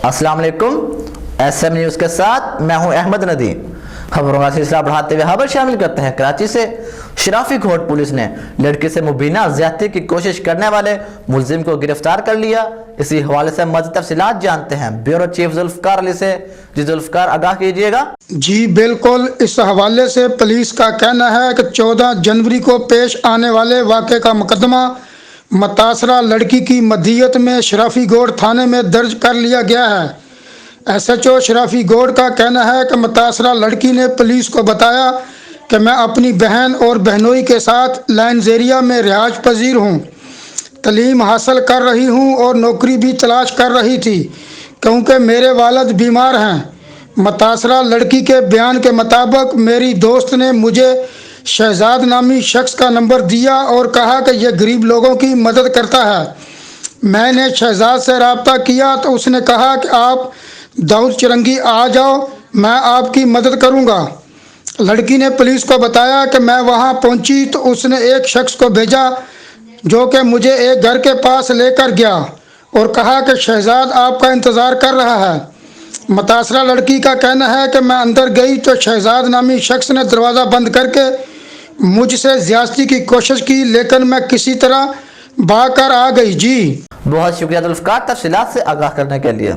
अस्सलाम वालेकुम। SM news के साथ मैं हूं अहमद नदी। खबरों का सिलसिला बढ़ाते हुए खबर शामिल करते हैं। कराची से शराफी घोट पुलिस ने लड़की से मुबीना ज़्यादती की कोशिश करने वाले मुलजिम को गिरफ्तार कर लिया। इसी हवाले से मज़ीद तफसीलात जानते हैं ब्यूरो चीफ जुल्फ़िकार अली से। जी जुल्फ़िकार, आगाह कीजिएगा। जी बिल्कुल, इस हवाले से पुलिस का कहना है कि 14 जनवरी को पेश आने वाले वाक़े का मुकदमा मुतासरा लड़की की मदीयत में शराफी गोड़ थाने में दर्ज कर लिया गया है। SHO शराफी गोड़ का कहना है कि मुतासरा लड़की ने पुलिस को बताया कि मैं अपनी बहन और बहनोई के साथ लाइनजेरिया में रिहाइश पजीर हूँ, तालीम हासिल कर रही हूँ और नौकरी भी तलाश कर रही थी क्योंकि मेरे वालिद बीमार हैं। मुतासरा लड़की के बयान के मुताबिक मेरी दोस्त ने मुझे शहजाद नामी शख्स का नंबर दिया और कहा कि यह गरीब लोगों की मदद करता है। मैंने शहजाद से रब्ता किया तो उसने कहा कि आप दाऊद चरंगी आ जाओ, मैं आपकी मदद करूंगा। लड़की ने पुलिस को बताया कि मैं वहां पहुंची तो उसने एक शख्स को भेजा जो कि मुझे एक घर के पास लेकर गया और कहा कि शहजाद आपका इंतज़ार कर रहा है। मुतासरा लड़की का कहना है कि मैं अंदर गई तो शहजाद नामी शख्स ने दरवाज़ा बंद करके मुझसे ज़्यादती की कोशिश की, लेकिन मैं किसी तरह भाग कर आ गई। जी बहुत शुक्रिया जुल्फ़िकार तफसीलात से आगाह करने के लिए।